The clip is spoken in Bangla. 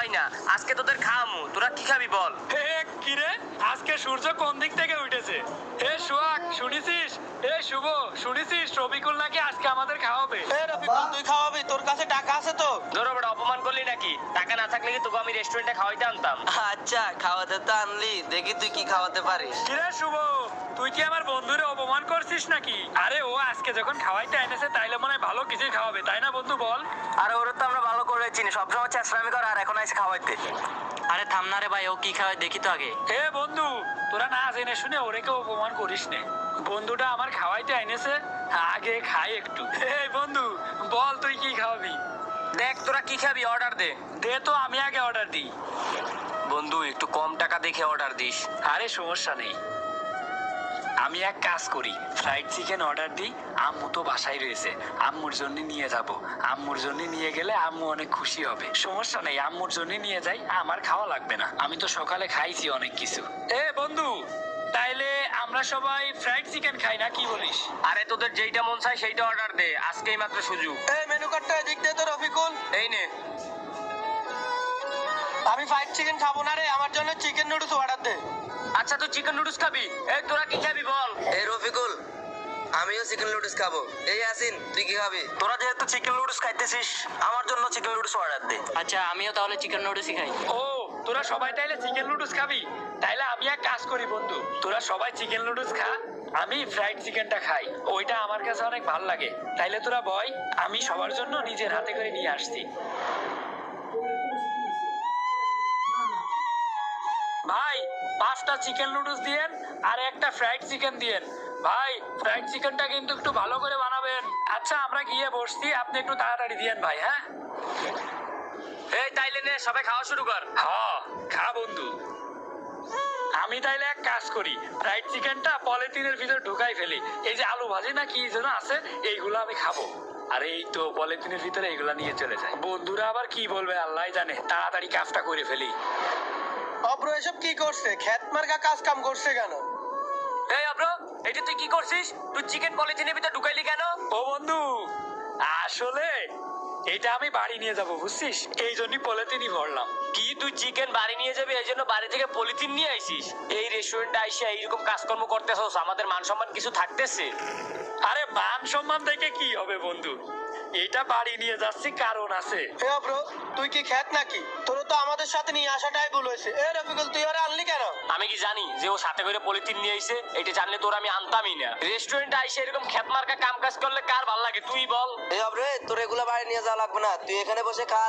খাওয়াই না, আজকে তোদের খাওয়ামু। তোরা কি খাবি বল? হে কি রে, আজকে সূর্য কোন দিক থেকে উঠেছে? হে সোহাগ শুনেছিস? হে শুভ শুনেছিস? রবিকুল নাকি আজকে আমাদের খাওয়াবে। এ রফিকুল, তুই খাওয়াবি? তোর কাছে টাকা আছে তো? ধরো বড় অপমান করলি নাকি? টাকা না থাকলে কি তোকে আমি রেস্টুরেন্টে খাওয়াইতে আনতাম? আচ্ছা, খাওয়াতে তো আনলি, দেখি তুই কি খাওয়াতে পারিস। কিরে শুভ, তুই কি আমার বন্ধুরে অপমান করছিস নাকি? আরে ও আজকে যখন খাওয়াইতে এনেছে তাইলে মনে হয় ভালো কিছু খাওয়াবে, তাই না বন্ধু বল? আরে ওরা তো আমরা ভালো করে চিনি, সবসময় চেষ্টামি করে আর এখন এসে খাওয়াইতে। আরে থাম না রে ভাই, ও কি খাওয়ায় দেখি তো আগে। হে বন্ধু, তোরা না জেনে শুনে ওরে কেউ অপমান করিস নে। বন্ধুটা আমার খাওয়াইতে এনেছে, আগে খাই একটু। হে বন্ধু, বল তুই কি খাওয়াবি? দেখ তোরা কি খাবি, অর্ডার দে। দে তো, আমি আগে অর্ডার দিই। বন্ধু একটু কম টাকা দেখে অর্ডার দিস। আরে সমস্যা নেই, আমি এক কাজ করি, ফ্রাইড চিকেন অর্ডার দিই। আম্মু তো বাসায় রয়েছে, আম্মুর জন্য নিয়ে যাব। আম্মুর জন্য নিয়ে গেলে আম্মু অনেক খুশি হবে। সমস্যা নেই, আম্মুর জন্য নিয়ে যাই, আমার খাওয়া লাগবে না, আমি তো সকালে খাইছি অনেক কিছু। এ বন্ধু, তাইলে আমরা সবাই ফ্রাইড চিকেন খাই না, কি বলিস? আরে তোদের যেইটা মন চায় সেইটা অর্ডার দে, আজকেই মাত্র সুযোগ। এই মেনু কার্ডটা এদিক দে তো রফিকুল। এই নে। আমি ফ্রাইড চিকেন খাবো না রে, আমার জন্য চিকেন নুডলস অর্ডার দে। আচ্ছা তুই চিকেন নুডলস খাবি? এই তোরা কি খাবি বল? এই রফিকুল, আমিও চিকেন নুডলস খাবো। এই আসিন, তুই কি খাবি? তোরা যেহেতু চিকেন নুডলস খাইতেছিস, আমার জন্য চিকেন নুডলস অর্ডার দে। আচ্ছা আমিও তাহলে চিকেন নুডলসই খাই। ও, তোরা সবাই তাইলে চিকেন নুডলস খাবি? তাইলে আমি এক কাজ করি বন্ধু, তোরা সবাই চিকেন নুডলস খা, আমি ফ্রাইড চিকেনটা খাই, ওইটা আমার কাছে অনেক ভালো লাগে। তাইলে তোরা বয়, আমি সবার জন্য নিজের হাতে করে নিয়ে আসছি। ভাই 5টা চিকেন নুডলস দিয়েন আর একটা ফ্রাইড চিকেন দিয়েন। ভাই ফ্রাইড চিকেনটা কিন্তু একটু ভালো করে বানাবেন। আচ্ছা আমরা গিয়ে বসছি, আপনি একটু তাড়াতাড়ি দিয়েন ভাই। হ্যাঁ এই তাইলে নে, সবাই খাওয়া শুরু কর। হ্যাঁ, খা বন্ধু। আমি তাইলে এক কাজ করি, ফ্রাইড চিকেনটা পলিথিনের ভিতর ঢুকাই ফেলি। এই যে আলু ভাজি না কি যেন আছে, এইগুলো আমি খাবো। আরে এই তো পলিথিনের ভিতরে এইগুলা নিয়ে চলে যায়। বন্ধুরা আবার কি বলবে আল্লাহ জানে, তাড়াতাড়ি কাজটা করে ফেলি। অব্র এসব কি করছে? খেত মার্কা কাজ কাম করছে কেন? এই আব্রো, এটা তুই কি করছিস? তুই চিকেন পলিথিনের ভিতর ঢুকাইলি কেন? ও বন্ধু, আসলে এটা আমি বাড়ি নিয়ে যাব বুঝছিস, এই জন্যই পলিথিনই ভরলাম। কি তুই চিকেন বাড়ি নিয়ে যাবি, এই জন্য বাড়ি থেকে পলিথিন নিয়ে আইছিস? এই রেস্টুরেন্টে আইসা এইরকম কাজকর্ম করতেছস, আমাদের মান সম্মান কিছু থাকতেছে? আরে মান সম্মান থেকে কি হবে বন্ধু, এটা বাড়ি নিয়ে যাচ্ছি কারণ আছে। হে অব্র, তুই কি খেত নাকি? তোর তো আমাদের সাথে নিয়ে আসাটাই ভুল হয়েছে। এ রফিকুল, তুই ওরা আনলি কেন? আমি কি জানি যে ও সাথে করে পলিথিন নিয়ে আইছে? এটা জানলে তোর আমি আনতামই না। রেস্টুরেন্টে আইসা এরকম খেত মার্কা কাম কাজ করলে কার ভালো লাগে তুই বল? এই অব্র, তোর এগুলা বাড়ি নিয়ে যাওয়া লাগবে না, তুই এখানে বসে খা।